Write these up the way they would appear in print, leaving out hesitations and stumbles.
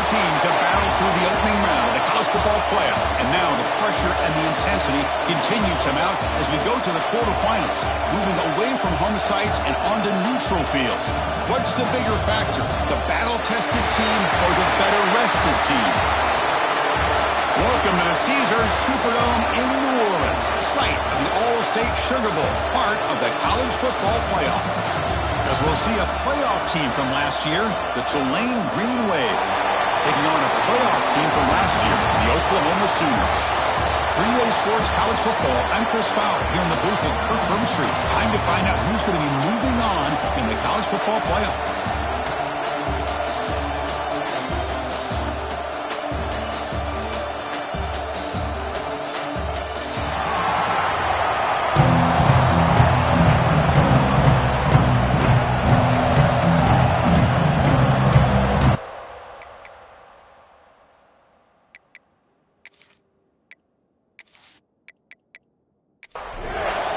teams have battled through the opening round of the college football playoff, and now the pressure and the intensity continue to mount as we go to the quarterfinals, moving away from home sites and onto neutral fields. What's the bigger factor, the battle-tested team or the better-rested team? Welcome to the Caesars Superdome in New Orleans, site of the All-State Sugar Bowl, part of the college football playoff. As we'll see a playoff team from last year, the Tulane Green Wave, taking on a playoff team from last year, the Oklahoma Sooners. Greenway Sports College Football, I'm Chris Fowler, here in the booth with Kirk Herbstreit. Time to find out who's going to be moving on in the college football playoff.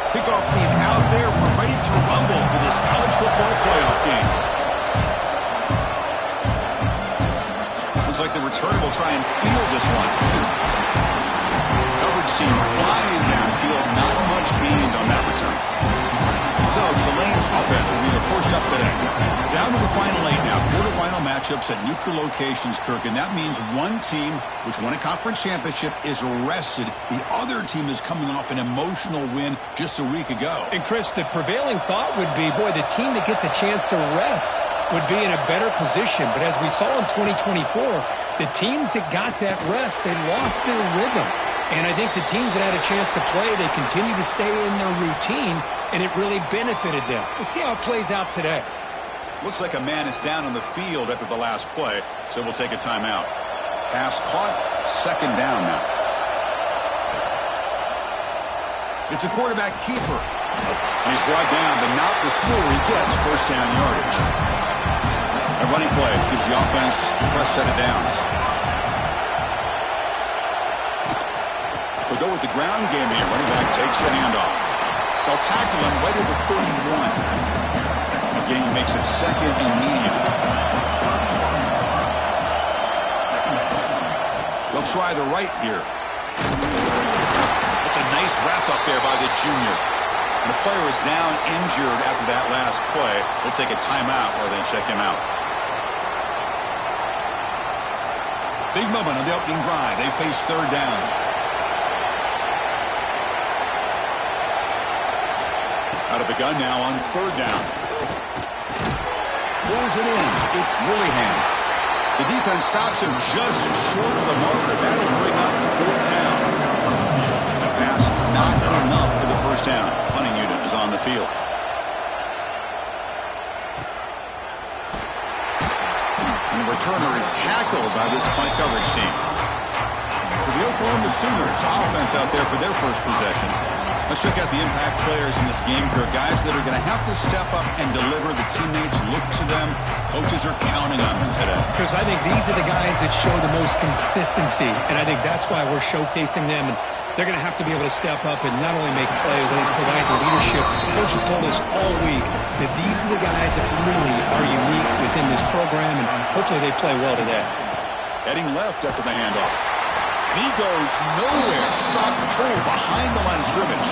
Kickoff team out there. We're ready to rumble for this college football playoff game. Looks like the returner will try and field this one. Coverage team flying downfield. Not much gained on that return. So Tulane's offense will be the first up today. Down to the final 8 now. Quarterfinal matchups at neutral locations, Kirk. And that means one team, which won a conference championship, is rested. The other team is coming off an emotional win just a week ago. And, Chris, the prevailing thought would be, boy, the team that gets a chance to rest would be in a better position. But as we saw in 2024, the teams that got that rest, they lost their rhythm. And I think the teams that had a chance to play, they continue to stay in their routine, and it really benefited them. Let's see how it plays out today. Looks like a man is down on the field after the last play, so we'll take a timeout. Pass caught, second down now. It's a quarterback keeper. And he's brought down, but not before he gets first down yardage. A running play gives the offense a fresh set of downs. We'll go with the ground game here. Running back takes the handoff. They'll tackle him right at the 31. The game makes it second and medium. They'll try the right here. It's a nice wrap up there by the junior. And the player is down injured after that last play. We'll take a timeout or then check him out. Big moment on the opening drive. They face third down. Out of the gun now on third down. Pulls it in. It's Willingham. The defense stops him just short of the marker. That'll bring up fourth down. The pass not enough for the first down. Punting unit is on the field. And the returner is tackled by this punt coverage team. For the Oklahoma Sooners, offense out there for their first possession. Let's check out the impact players in this game, Kirk. Guys that are going to have to step up and deliver. The teammates look to them. Coaches are counting on them today. Because I think these are the guys that show the most consistency, and I think that's why we're showcasing them. And they're going to have to be able to step up and not only make plays, I think provide the leadership. Coach has told us all week that these are the guys that really are unique within this program, and hopefully they play well today. Heading left after the handoff. And he goes nowhere. Stop pull behind the line of scrimmage.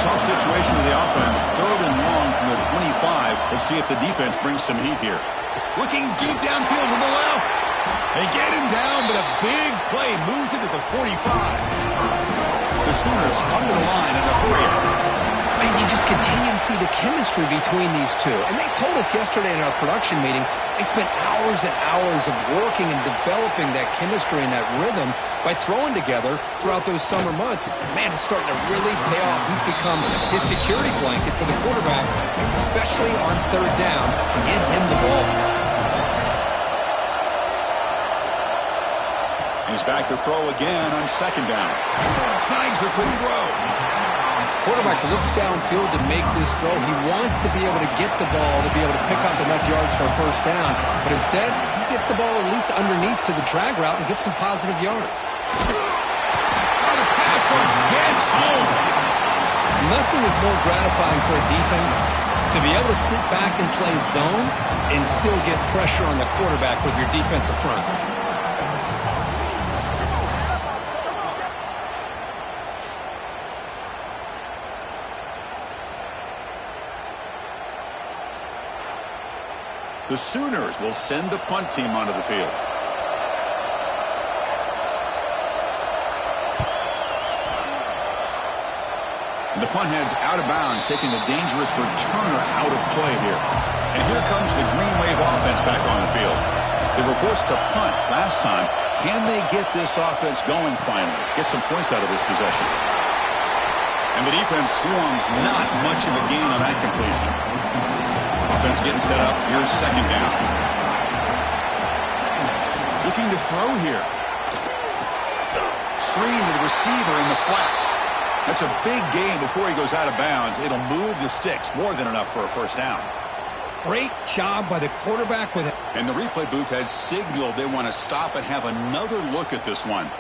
Tough situation with the offense. Third and long from the 25. Let's see if the defense brings some heat here. Looking deep downfield to the left. They get him down, but a big play moves it to the 45. The Sooners come to the line in the hurry up. And you just continue to see the chemistry between these two. And they told us yesterday in our production meeting, they spent hours and hours of working and developing that chemistry and that rhythm by throwing together throughout those summer months. And, man, it's starting to really pay off. He's become his security blanket for the quarterback, especially on third down. Give him the ball. He's back to throw again on second down. Snags the quick throw. Quarterback looks downfield to make this throw. He wants to be able to get the ball to be able to pick up enough yards for a first down. But instead, he gets the ball at least underneath to the drag route and gets some positive yards. Oh, the pass rush gets home. Nothing is more gratifying for a defense To be able to sit back and play zone and still get pressure on the quarterback with your defensive front. The Sooners will send the punt team onto the field. And the punt heads out of bounds, taking the dangerous returner out of play here. And here comes the Green Wave offense back on the field. They were forced to punt last time. Can they get this offense going finally? Get some points out of this possession. And the defense swarms not much of a gain on that completion. Offense getting set up. Here's second down. Looking to throw here. Screen to the receiver in the flat. That's a big gain before he goes out of bounds. It'll move the sticks. More than enough for a first down. Great job by the quarterback with it. And the replay booth has signaled they want to stop and have another look at this one.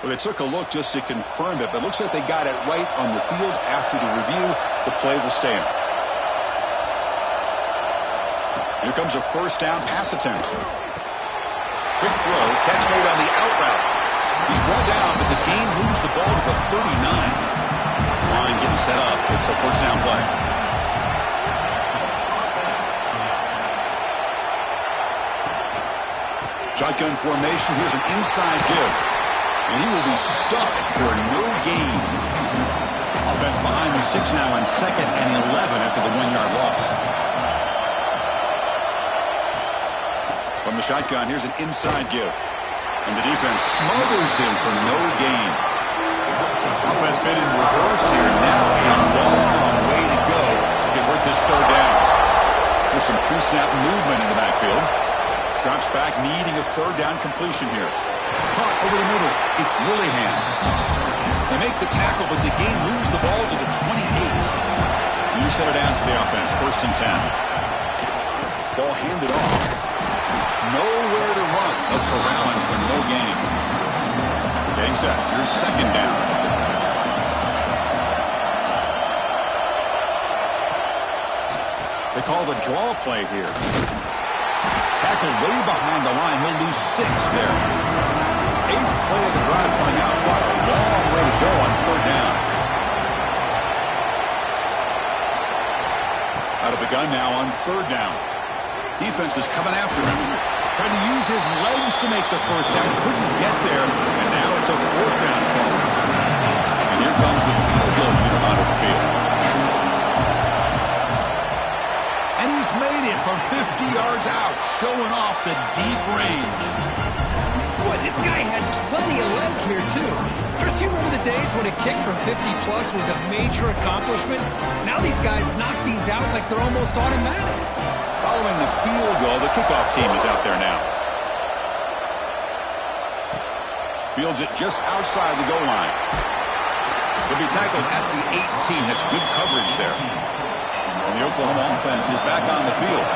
Well, they took a look just to confirm it, but it looks like they got it right on the field. After the review, the play will stand. Here comes a first down pass attempt. Quick throw, catch made on the out route. He's brought down, but the gain moves the ball to the 39. This line getting set up. It's a first down play. Shotgun formation. Here's an inside give. And he will be stuffed for no gain. Offense behind the 6 now on 2nd and 11 after the 1-yard loss. From the shotgun, here's an inside give. And the defense smothers him for no gain. Offense been in reverse here. Now a long way to go to convert this third down. There's some pre-snap movement in the backfield. Drops back, needing a third down completion here. Caught over the middle. It's Willingham. They make the tackle, but the game moves the ball to the 28. You set it down to the offense. 1st and 10. Ball handed off. Nowhere to run. No corralling for no gain. Getting set. Here's second down. They call the draw play here. Tackled way behind the line. He'll lose 6 there. 8th play of the drive coming out. What a long way to go on 3rd down. Out of the gun now on 3rd down. Defense is coming after him. Trying to use his legs to make the first down. Couldn't get there. And now it's a 4th down call. And here comes the field goal unit onto the field. And he's made it from 50 yards out, showing off the deep range. Boy, this guy had plenty of leg here, too. Chris, you remember the days when a kick from 50-plus was a major accomplishment? Now these guys knock these out like they're almost automatic. Following the field goal, the kickoff team is out there now. Fields it just outside the goal line. He'll be tackled at the 18. That's good coverage there. And the Oklahoma offense is back on the field.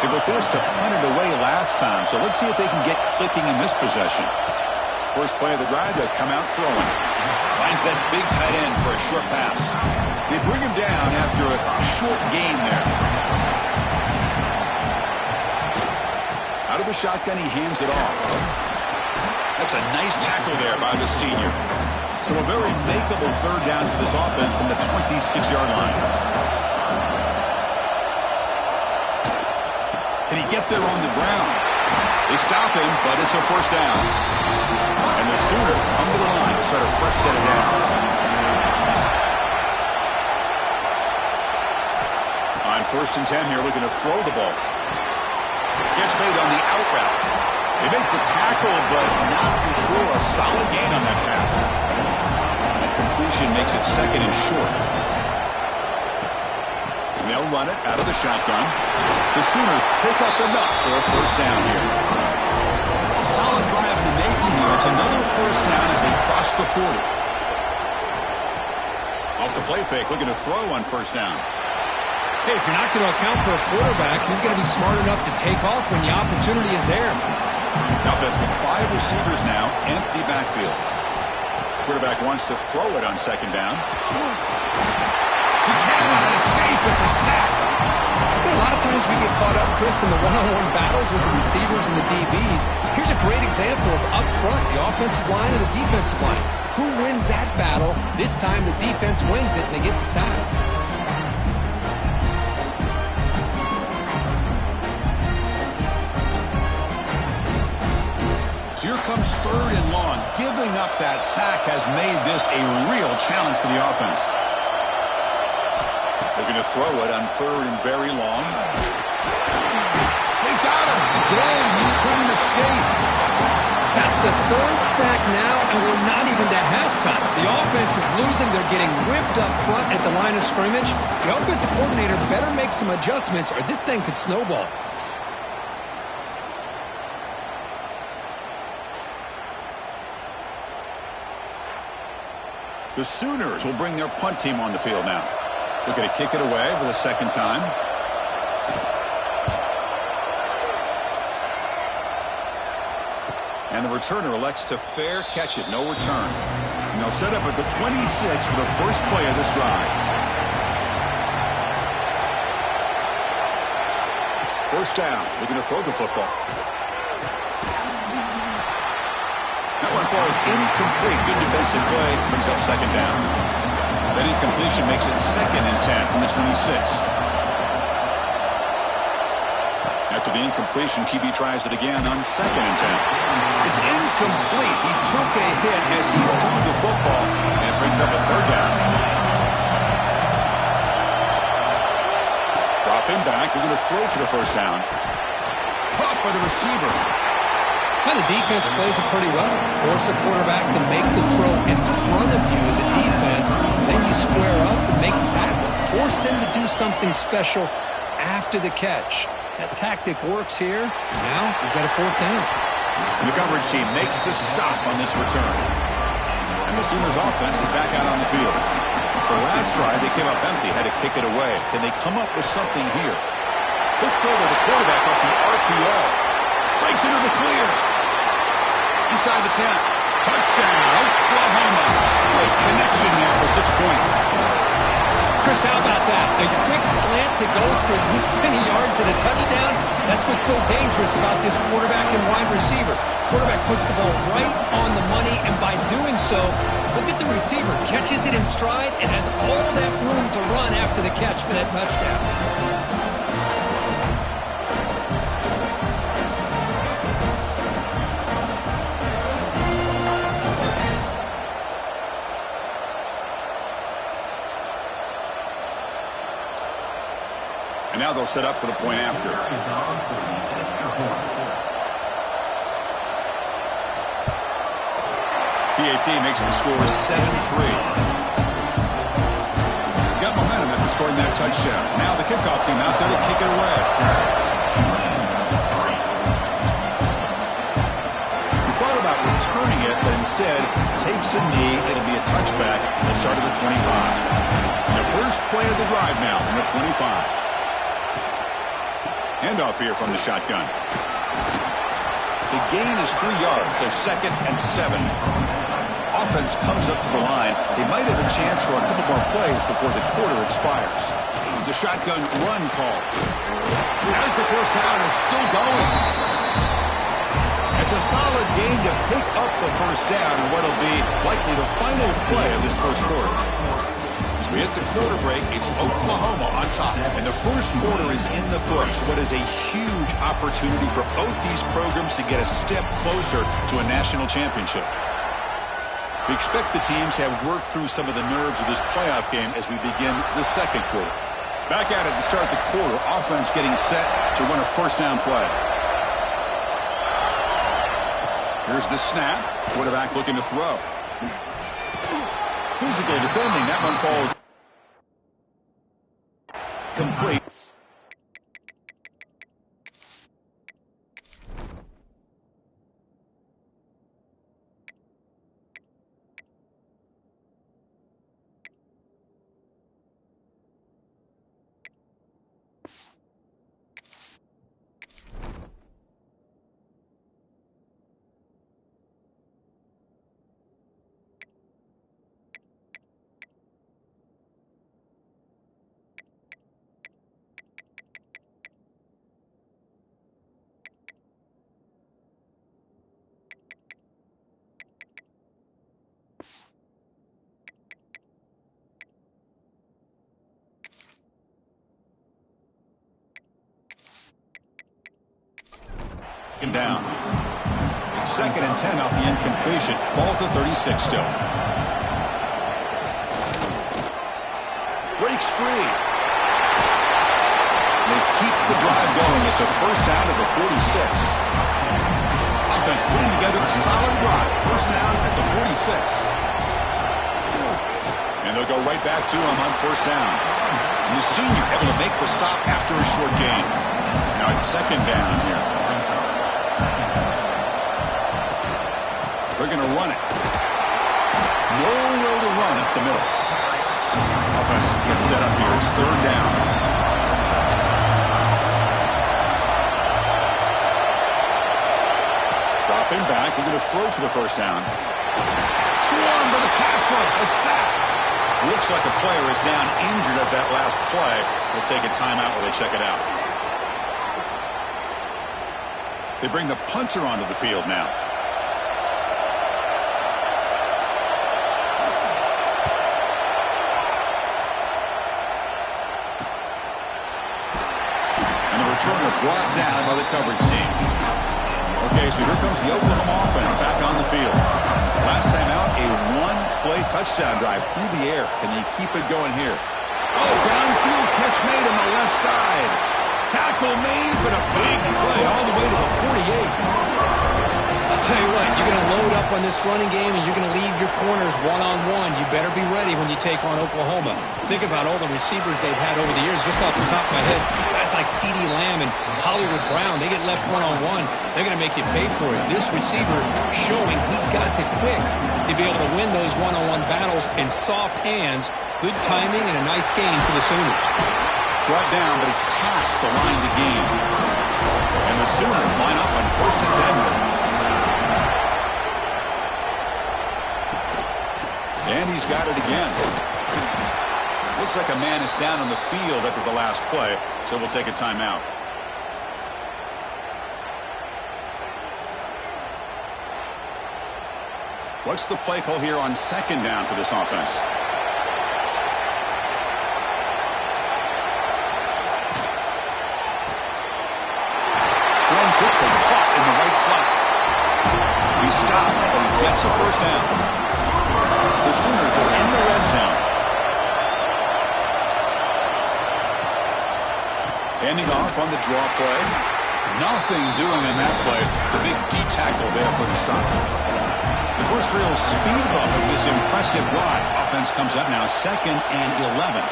They were forced to punt it away last time, so let's see if they can get clicking in this possession. First play of the drive, they'll come out throwing. Finds that big tight end for a short pass. They bring him down after a short gain there. Out of the shotgun, he hands it off. That's a nice tackle there by the senior. So a very makeable 3rd down for this offense from the 26-yard line. Can he get there on the ground? They stop him, but it's a first down. And the Sooners come to the line to start a fresh set of downs. On 1st and 10 here, looking to throw the ball. Catch made on the out route. They make the tackle, but not before a solid gain on that pass. That completion makes it 2nd and short. And they'll run it out of the shotgun. The Sooners pick up enough for a first down here. A solid drive in the making here. It's another first down as they cross the 40. Off the play fake, looking to throw on 1st down. Hey, if you're not going to account for a quarterback, he's going to be smart enough to take off when the opportunity is there. Offense with 5 receivers now, empty backfield. Quarterback wants to throw it on second down. He cannot escape. It's a sack. A lot of times we get caught up, Chris, in the one-on-one battles with the receivers and the DBs. Here's a great example of up front, the offensive line and the defensive line. Who wins that battle? This time the defense wins it and they get the sack. So here comes 3rd and long. Giving up that sack has made this a real challenge for the offense. They're going to throw it on 3rd and very long. They've got him. Again, he couldn't escape. That's the 3rd sack now, and we're not even to halftime. The offense is losing. They're getting ripped up front at the line of scrimmage. The offensive coordinator better make some adjustments or this thing could snowball. The Sooners will bring their punt team on the field now. Looking to kick it away for the second time. And the returner elects to fair catch it. No return. And they'll set up at the 26 for the first play of this drive. First down. Looking to throw the football. That one falls incomplete. Good defensive play. Brings up second down. That incompletion makes it 2nd and 10 from the 26. After the incompletion, QB tries it again on 2nd and 10. It's incomplete. He took a hit as he threw the football, and it brings up a 3rd down. Dropping back. We're going to throw for the first down. Caught by the receiver. Well, the defense plays it pretty well. Force the quarterback to make the throw in front of you as a defense. Then you square up and make the tackle. Force them to do something special after the catch. That tactic works here. Now we've got a 4th down. And the coverage team makes the stop on this return. And the Sooners offense is back out on the field. The last drive, they came up empty, had to kick it away. Can they come up with something here? Quick throw by the quarterback off the RPO. Breaks into the clear. Inside the 10. Touchdown, Oklahoma. Great connection there for 6 points. Chris, how about that? A quick slant that goes for this many yards and a touchdown. That's what's so dangerous about this quarterback and wide receiver. Quarterback puts the ball right on the money, and by doing so, look at the receiver. Catches it in stride and has all that room to run after the catch for that touchdown. And now they'll set up for the point after. PAT makes the score 7-3. Got momentum after scoring that touchdown. Now the kickoff team out there to kick it away. He thought about returning it, but instead takes a knee. It'll be a touchback at the start of the 25. And the first play of the drive now from the 25. Handoff here from the shotgun. The gain is 3 yards, so 2nd and 7. Offense comes up to the line. They might have a chance for a couple more plays before the quarter expires. It's a shotgun run call. As the first down is still going. It's a solid game to pick up the first down in what will be likely the final play of this first quarter. As we hit the quarter break, it's Oklahoma on top. And the first quarter is in the books. What is a huge opportunity for both these programs to get a step closer to a national championship. We expect the teams to have worked through some of the nerves of this playoff game as we begin the second quarter. Back at it to start the quarter. Offense getting set to run a first down play. Here's the snap. Quarterback looking to throw. Physical defending. That one falls complete. second down. 2nd and 10 off the incompletion. Ball at the 36 still. Breaks free. They keep the drive going. It's a first down at the 46. Offense putting together a solid drive. First down at the 46. And they'll go right back to him on first down. And the senior able to make the stop after a short gain. Now it's second down here. They're going to run it. Nowhere to run up the middle. Offense gets set up here. It's third down. Dropping back. We're going to throw for the first down. Swarm for the pass rush. A sack. Looks like a player is down injured at that last play. We'll take a timeout while they check it out. They bring the punter onto the field now. And the returner brought down by the coverage team. Okay, so here comes the Oklahoma offense back on the field. Last time out, a one-play touchdown drive through the air. Can they keep it going here? Oh, downfield catch made on the left side. Tackle made, but a big play all the way to the 48. I'll tell you what, you're going to load up on this running game and you're going to leave your corners one-on-one. You better be ready when you take on Oklahoma. Think about all the receivers they've had over the years. Just off the top of my head, guys like CeeDee Lamb and Hollywood Brown, they get left one-on-one. They're going to make you pay for it. This receiver showing he's got the quicks to be able to win those one-on-one battles in soft hands. Good timing and a nice gain for the Sooners. Brought down, but it's past the line to gain. And the Sooners line up on 1st and 10. And he's got it again. Looks like a man is down on the field after the last play, so we'll take a timeout. What's the play call here on second down for this offense? Thrown quickly, caught in the right flat. He stopped, but he gets a first down. The Sooners are in the red zone. Handing off on the draw play. Nothing doing in that play. The big D tackle there for the stop. The first real speed bump of this impressive drive. Offense comes up now 2nd and 11.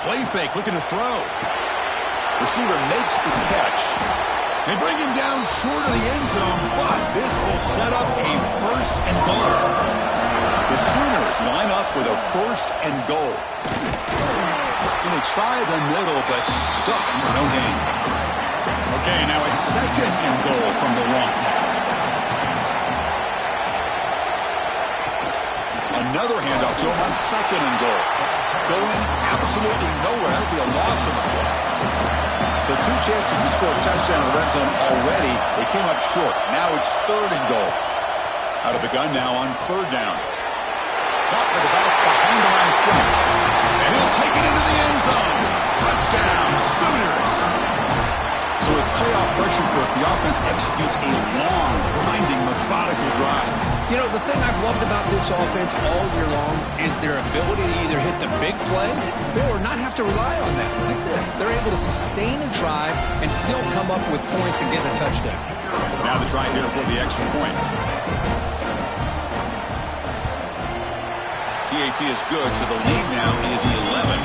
Play fake, looking to throw. Receiver makes the catch. They bring him down short of the end zone, but this will set up a 1st and goal. The Sooners line up with a 1st and goal. And they try the middle, but stuck for no gain. Okay, now it's 2nd and goal from the 1. Another handoff to him on 2nd and goal. Going absolutely nowhere. That would be a loss of the play. So 2 chances to score a touchdown in the red zone already. They came up short. Now it's 3rd and goal. Out of the gun now on 3rd down. Caught with the back behind the line of scrimmage. And he'll take it into the end zone. Touchdown, Sooners. So with playoff pressure, Kirk, the offense executes a long, grinding, methodical drive. You know, the thing I've loved about this offense all year long is their ability to either hit the big play or not have to rely on that. Like this, they're able to sustain a drive and still come up with points and get a touchdown. Now the try here for the extra point. PAT is good, so the lead now is 11.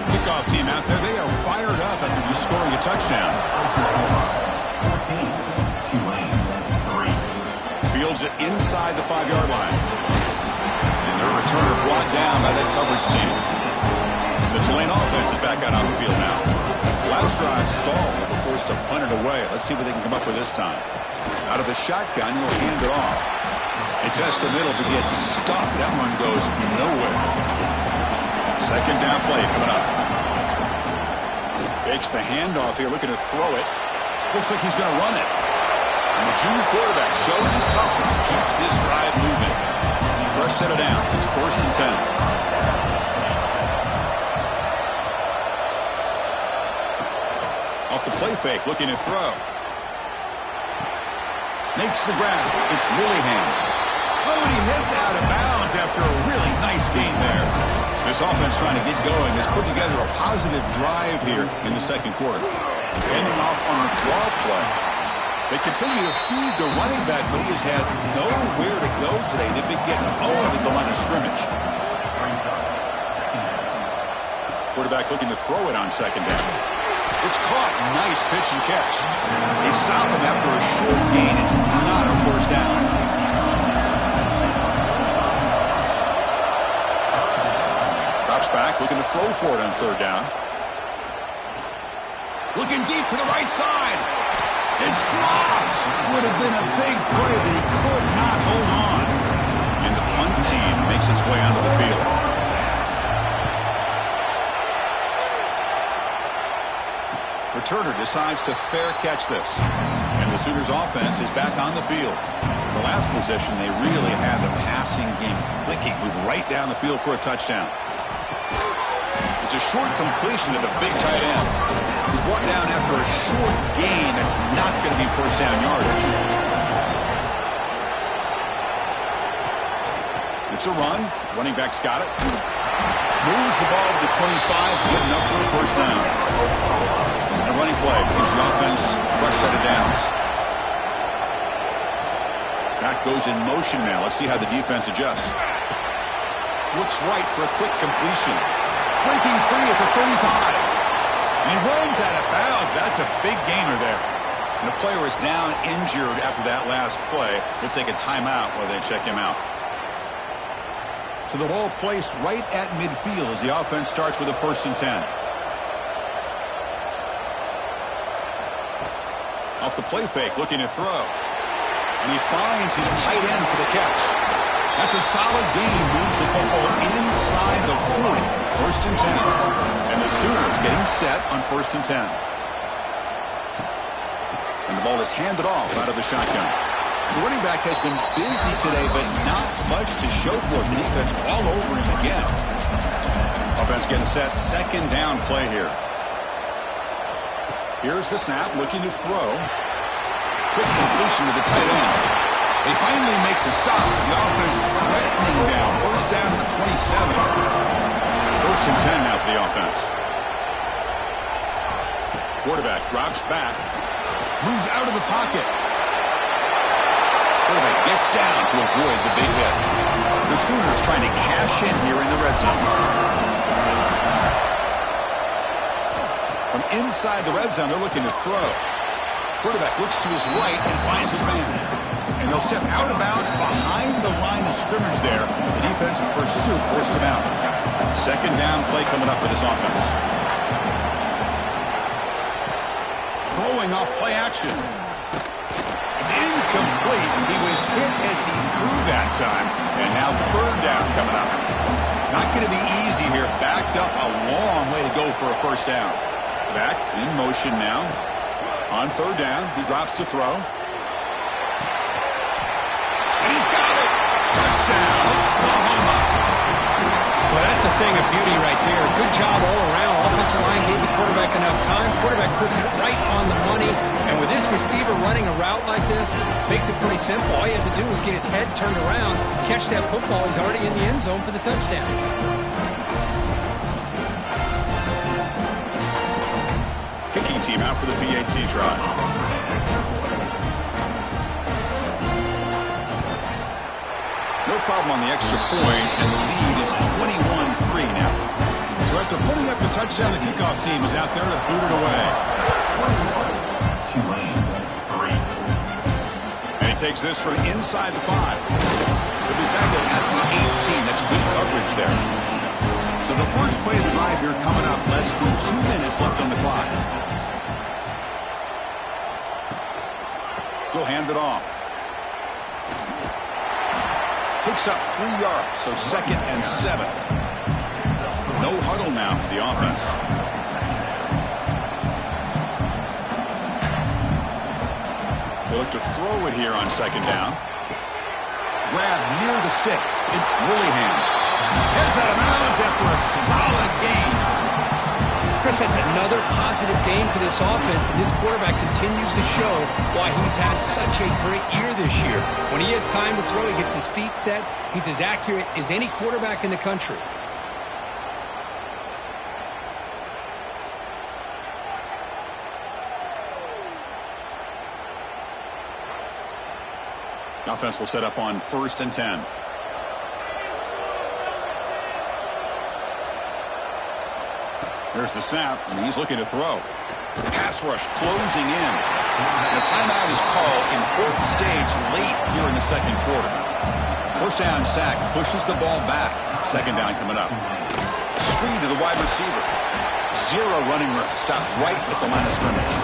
Kickoff team out there, they are fired up after just scoring a touchdown. 14, Tulane, 3. Fields it inside the 5-yard line. And their returner brought down by that coverage team. The Tulane offense is back out on the field now. Last drive stalled. They were forced to punt it away. Let's see what they can come up with this time. Out of the shotgun, he'll hand it off. They test the middle, but gets stuck. That one goes nowhere. 2nd down play coming up. Fakes the handoff here, looking to throw it. Looks like he's going to run it. And the junior quarterback shows his toughness, keeps this drive moving. Fresh set of downs. It's 1st and 10. Off Off the play fake, looking to throw. Makes the grab. It's Willingham. Oh, and he heads out of bounds after a really nice gain there. This offense trying to get going has put together a positive drive here in the second quarter. Ending off on a draw play. They continue to feed the running back, but he has had nowhere to go today. They've been getting all at the line of scrimmage. Quarterback looking to throw it on second down. It's caught. Nice pitch and catch. They stop him after a short gain. It's not a first down. Drops back, looking to throw for it on third down. Looking deep to the right side. It's dropped. Would have been a big play, but he could not hold on. And the punt team makes its way onto the field. Returner decides to fair catch this. And the Sooners offense is back on the field. The last possession, they really had the passing game clicking. Move right down the field for a touchdown. It's a short completion to the big tight end. He's brought down after a short gain. That's not going to be first down yardage. It's a run. Running back's got it. Moves the ball to the 25. Good enough for a first down. A running play gives the offense a fresh set of downs. Back goes in motion now. Let's see how the defense adjusts. Looks right for a quick completion. Breaking free at the 35. And he runs out of bounds. That's a big gainer there. And the player is down injured after that last play. We'll take a timeout while they check him out. So the ball placed right at midfield as the offense starts with a 1st and 10. Off the play fake, looking to throw. And he finds his tight end for the catch. That's a solid gain. Moves the football inside the 40. 1st and 10. And the Sooners getting set on 1st and 10. And the ball is handed off out of the shotgun. The running back has been busy today, but not much to show for it. The defense all over him again. Offense getting set. 2nd down play here. Here's the snap, looking to throw. Quick completion to the tight end. They finally make the stop. The offense threatening down. 1st down to the 27. 1st and 10 now for the offense. Quarterback drops back. Moves out of the pocket. Quarterback gets down to avoid the big hit. The Sooners trying to cash in here in the red zone. From inside the red zone, they're looking to throw. Quarterback looks to his right and finds his man. And they'll step out of bounds behind the line of scrimmage there. The defense in pursuit forced him out. 2nd down play coming up for this offense. Throwing off play action. It's incomplete. He was hit as he threw that time. And now 3rd down coming up. Not going to be easy here. Backed up a long way to go for a 1st down. Back in motion now. On 3rd down, he drops to throw. And he's got it. Touchdown, Oklahoma. Well, that's a thing of beauty right there. Good job all around. Offensive line gave the quarterback enough time. Quarterback puts it right on the money. And with this receiver running a route like this, makes it pretty simple. All you have to do is get his head turned around, catch that football. He's already in the end zone for the touchdown. Kicking team out for the PAT try. No problem on the extra point, and the lead is 21-3 now. So after putting up the touchdown, the kickoff team is out there to boot it away. Tulane, 3. And he takes this from inside the 5. He'll be tackled at the 18. That's good coverage there. So the first play of the drive here coming up. Less than 2 minutes left on the clock. He'll hand it off. Picks up 3 yards, so 2nd and 7. No huddle now for the offense. They look to throw it here on 2nd down. Grab near the sticks. It's Willingham. Heads out of bounds after a solid gain. Chris, that's another positive game for this offense, and this quarterback continues to show why he's had such a great year this year. When he has time to throw, he gets his feet set. He's as accurate as any quarterback in the country. Offense will set up on 1st and 10. Here's the snap, and he's looking to throw. Pass rush closing in. The timeout is called. Important stage late here in the second quarter. First down sack pushes the ball back. Second down coming up. Screen to the wide receiver. Zero running room. Stop right at the line of scrimmage.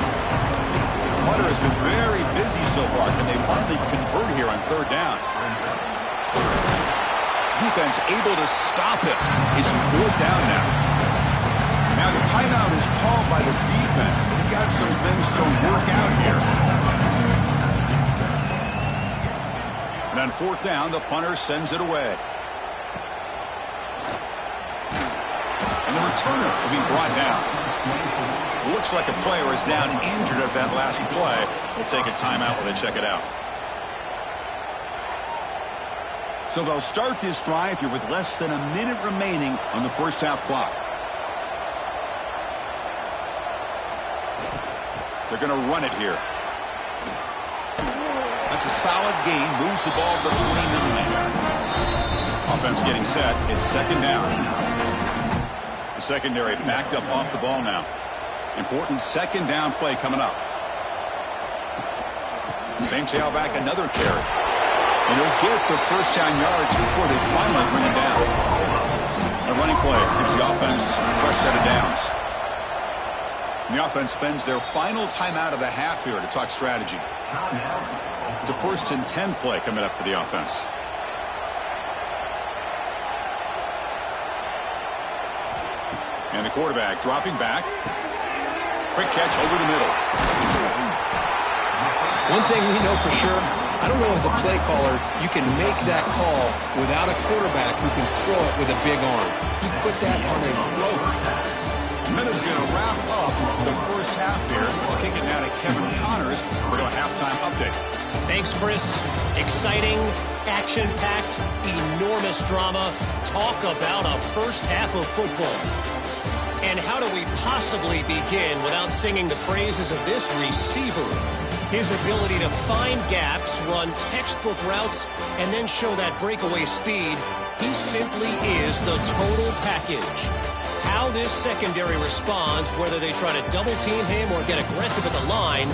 Hunter has been very busy so far. Can they finally convert here on 3rd down? Defense able to stop it. It's 4th down now. Now the timeout is called by the defense. They've got some things to work out here. And on 4th down, the punter sends it away. And the returner will be brought down. Looks like a player is down injured at that last play. We'll take a timeout while they check it out. So they'll start this drive here with less than a minute remaining on the first half clock. They're going to run it here. That's a solid gain. Moves the ball to the 29. Offense getting set. It's 2nd down. The secondary backed up off the ball now. Important 2nd down play coming up. Same tailback, another carry. And he'll get the first down yards before they finally bring him down. A running play gives the offense a fresh set of downs. And the offense spends their final timeout of the half here to talk strategy. It's a 1st and 10 play coming up for the offense. And the quarterback dropping back. Quick catch over the middle. One thing we know for sure, I don't know as a play caller, you can make that call without a quarterback who can throw it with a big arm. He put that on a rope. Minute's going to wrap up the first half here. Let's kick it now to Kevin Connors for a halftime update. Thanks, Chris. Exciting, action-packed, enormous drama. Talk about a first half of football. And how do we possibly begin without singing the praises of this receiver? His ability to find gaps, run textbook routes, and then show that breakaway speed. He simply is the total package. How this secondary responds, whether they try to double-team him or get aggressive at the line,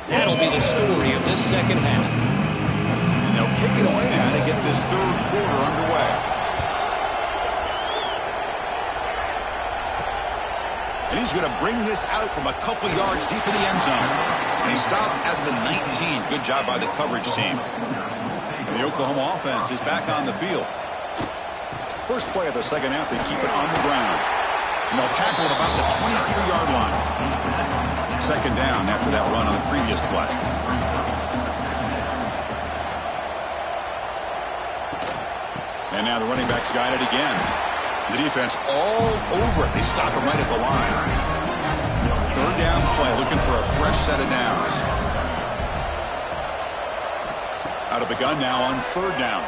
that'll be the story of this second half. And they'll kick it away now to get this 3rd quarter underway. And he's going to bring this out from a couple yards deep in the end zone. And he stopped at the 19. Good job by the coverage team. And the Oklahoma offense is back on the field. First play of the second half, they keep it on the ground. And they'll tackle at about the 23-yard line. 2nd down after that run on the previous play. And now the running back's got it again. The defense all over it. They stop him right at the line. 3rd down play, looking for a fresh set of downs. Out of the gun now on 3rd down.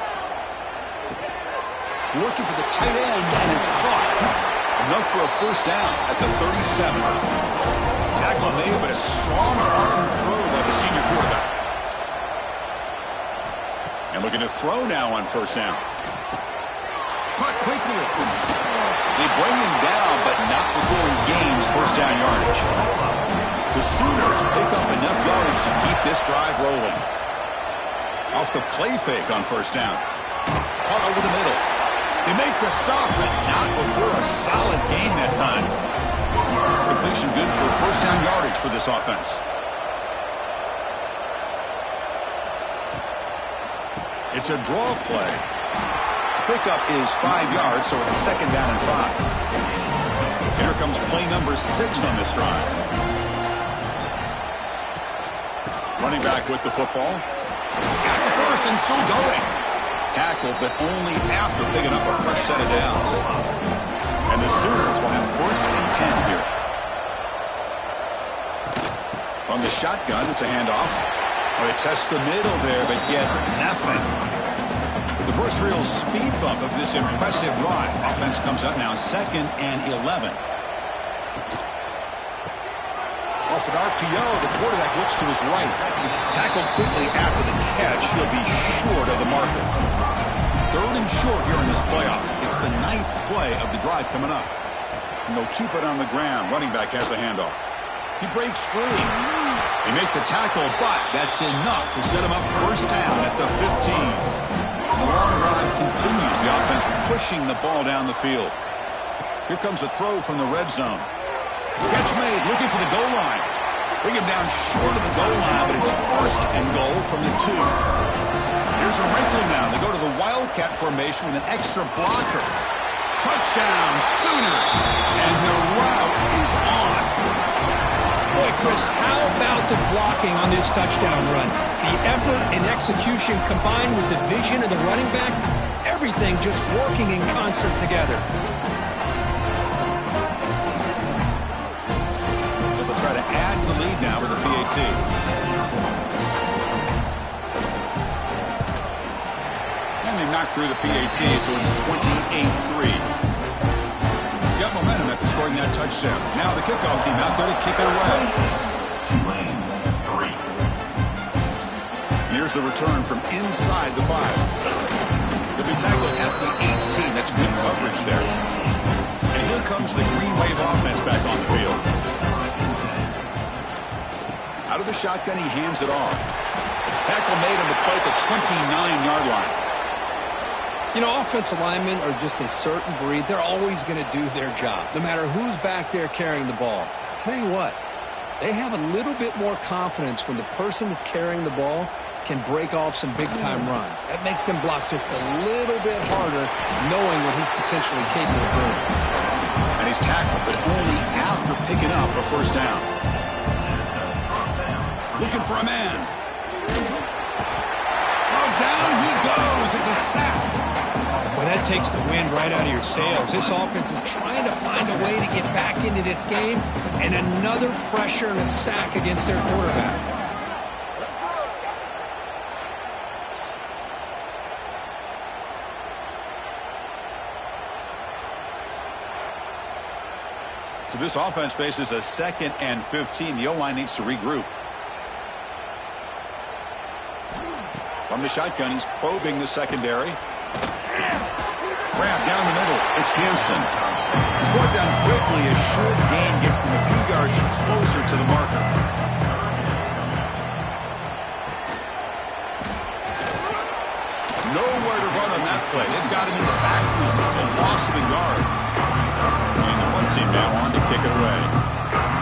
Looking for the tight end, and it's caught. Enough for a first down at the 37. Tackle made, but a strong arm throw by the senior quarterback. And looking to throw now on 1st down. Caught quickly. They bring him down, but not before he gains first down yardage. The Sooners pick up enough yardage to keep this drive rolling. Off the play fake on 1st down. Caught over the middle. They make the stop, but not before a solid gain that time. Completion good for first down yardage for this offense. It's a draw play. Pickup is 5 yards, so it's 2nd down and 5. Here comes play number 6 on this drive. Running back with the football. He's got the first and still going. Tackle, but only after picking up a fresh set of downs. And the Sooners will have 1st and 10 here. From the shotgun, it's a handoff. They test the middle there, but get nothing. The first real speed bump of this impressive drive. Offense comes up now 2nd and 11. Off an RPO, the quarterback looks to his right. Tackled quickly after the catch. He'll be short of the marker. 3rd and short here in this playoff. It's the 9th play of the drive coming up. And they'll keep it on the ground. Running back has the handoff. He breaks free. They make the tackle, but that's enough to set him up first down at the 15. The long drive continues. The offense pushing the ball down the field. Here comes a throw from the red zone. Catch made, looking for the goal line. Bring him down short of the goal line, but it's 1st and goal from the 2. Here's a wrinkle now. They go to the Wildcat formation with an extra blocker. Touchdown, Sooners. And the route is on. Boy, Chris, how about the blocking on this touchdown run? The effort and execution combined with the vision of the running back, everything just working in concert together. So they'll try to add to the lead now with the PAT. And they knocked through the PAT, so it's 28-3. Got momentum after scoring that touchdown. Now the kickoff team out there to kick it away. Tulane 3. Here's the return from inside the 5. They'll be tackled at the 18. That's good coverage there. And here comes the Green Wave offense back on the field. Out of the shotgun, he hands it off. Tackle made him to play at the 29-yard line. You know, offensive linemen are just a certain breed. They're always going to do their job, no matter who's back there carrying the ball. I'll tell you what, they have a little bit more confidence when the person that's carrying the ball can break off some big-time runs. That makes them block just a little bit harder, knowing what he's potentially capable of doing. And he's tackled, but only after picking up a first down. Looking for a man. Oh, down he goes. It's a sack. Well, that takes the wind right out of your sails. This offense is trying to find a way to get back into this game, and another pressure and a sack against their quarterback. So this offense faces a 2nd and 15. The O-line needs to regroup. From the shotgun, he's probing the secondary. Grab down the middle. It's Hansen. He's brought down quickly. A short gain gets them a few yards closer to the marker. Nowhere to run on that play. They've got him in the backfield. It's a loss of a yard. And the one team now on to kick it away.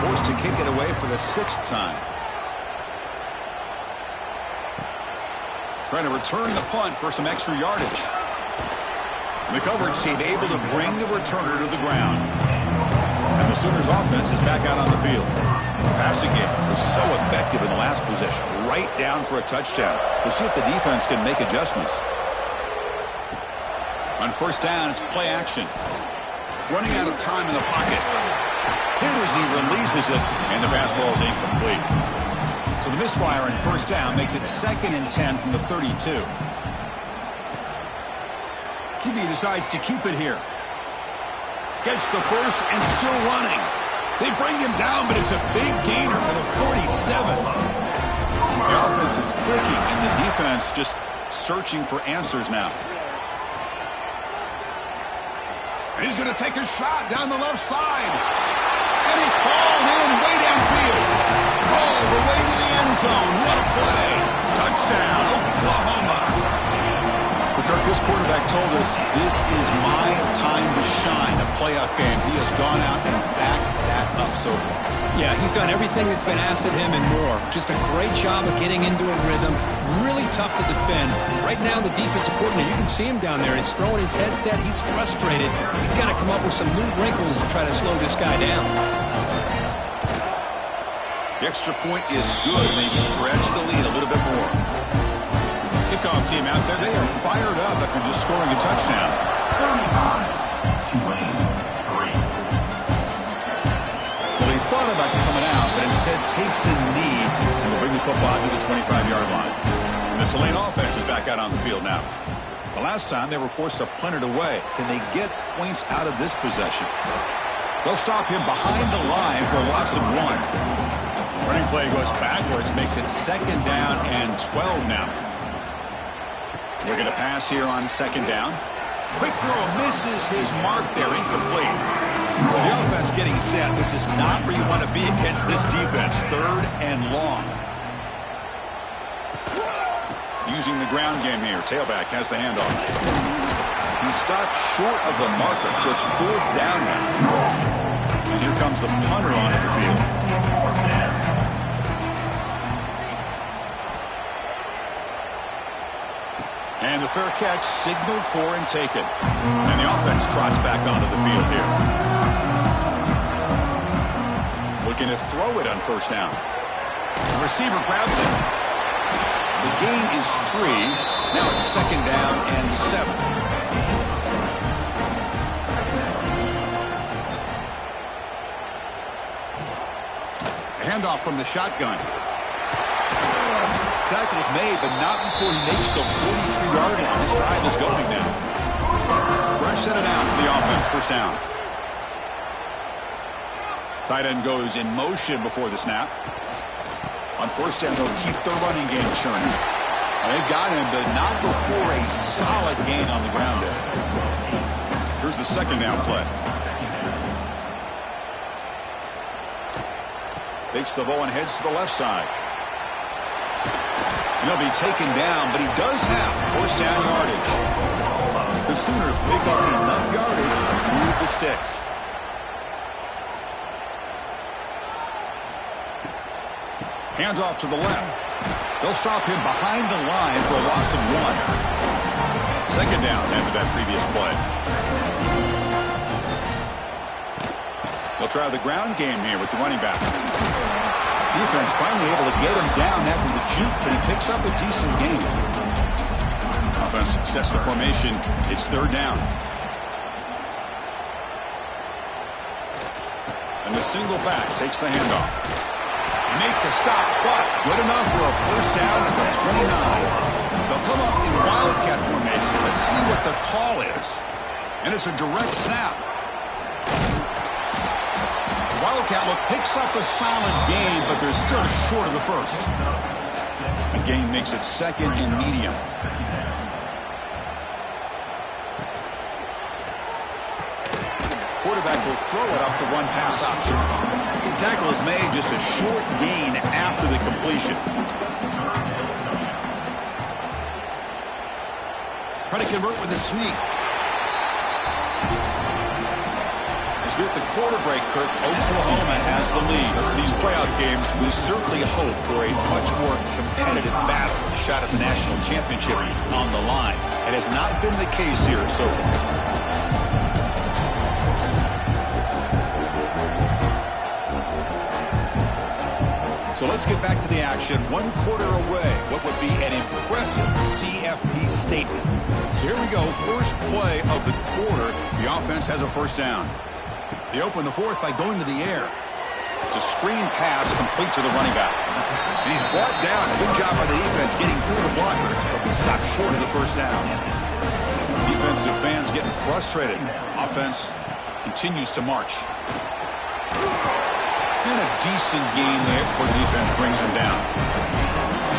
Forced to kick it away for the 6th time. Trying to return the punt for some extra yardage. The coverage team able to bring the returner to the ground. And the Sooners offense is back out on the field. The passing game was so effective in the last possession. Right down for a touchdown. We'll see if the defense can make adjustments. On first down, it's play action. Running out of time in the pocket. Hit as he releases it, and the pass ball is incomplete. So the misfire on first down makes it 2nd and 10 from the 32. QB decides to keep it here. Gets the first and still running. They bring him down, but it's a big gainer for the 47. The offense is clicking, and the defense just searching for answers now. And he's going to take a shot down the left side. And he's hauled in way downfield. All the way to the end zone. What a play. Touchdown, Oklahoma. But Kirk, this quarterback told us this is my time to shine. A playoff game. He has gone out and backed that up so far. Yeah, he's done everything that's been asked of him and more. Just a great job of getting into a rhythm. Really tough to defend. Right now, the defensive coordinator, you can see him down there. He's throwing his headset. He's frustrated. He's got to come up with some new wrinkles to try to slow this guy down. The extra point is good, and they stretch the lead a little bit more. Kickoff team out there, they are fired up after just scoring a touchdown. 35, Tulane 3. Well, he thought about coming out, but instead takes a knee The Tulane offense is back out on the field now. The last time they were forced to punt it away. Can they get points out of this possession? They'll stop him behind the line for a loss of 1. Running play goes backwards, makes it 2nd down and 12 now. We're going to pass here on 2nd down. Quick throw misses his mark there, incomplete. So the offense getting set. This is not where you want to be against this defense. 3rd and long. Using the ground game here. Tailback has the handoff. He stopped short of the marker, so it's 4th down now. And here comes the punter onto the field. And the fair catch signaled for and taken. And the offense trots back onto the field here. Looking to throw it on 1st down. The receiver grabs it. The gain is 3. Now it's 2nd down and 7. Handoff from the shotgun. Tackle's made, but not before he makes the 43-yard line. This drive is going now. Fresh set it out to the offense. 1st down. Tight end goes in motion before the snap. On 1st down, they'll keep their running game churning. They've got him, but not before a solid gain on the ground there. Here's the 2nd down play. Takes the ball and heads to the left side. He'll be taken down, but he does have 1st down yardage. The Sooners pick up enough yardage to move the sticks. Handoff to the left. They'll stop him behind the line for a loss of 1. 2nd down after that previous play. They'll try the ground game here with the running back. Defense finally able to get him down after the juke, but he picks up a decent gain. Offense sets the formation. It's 3rd down. And the single back takes the handoff. Make the stop, but good enough for a 1st down at the 29. They'll come up in wildcat formation. Let's see what the call is. And it's a direct snap. The wildcat look picks up a solid gain, but they're still short of the 1st. The gain makes it 2nd and medium. Quarterback will throw it off the run pass option. Tackle is made, just a short gain after the completion. Try to convert with a sneak. As we hit the quarter break, Kirk, Oklahoma has the lead. These playoff games, we certainly hope for a much more competitive battle. A shot at the national championship on the line. It has not been the case here so far. So let's get back to the action. 1 quarter away. What would be an impressive CFP statement. So here we go. First play of the quarter. The offense has a 1st down. They open the 4th by going to the air. It's a screen pass complete to the running back. And he's brought down. A good job by the defense getting through the blockers, but we stopped short of the 1st down. Defensive fans getting frustrated. Offense continues to march. And a decent gain there before the defense brings him down.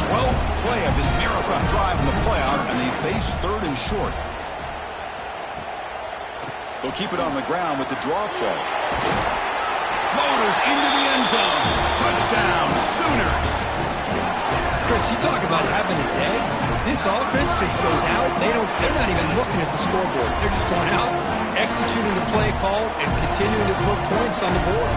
12th play of this marathon drive in the playoff, and they face 3rd and short. They'll keep it on the ground with the draw play. Motors into the end zone. Touchdown, Sooners. Chris, you talk about having a day. This offense just goes out. They're not even looking at the scoreboard. They're just going out, executing the play call, and continuing to put points on the board.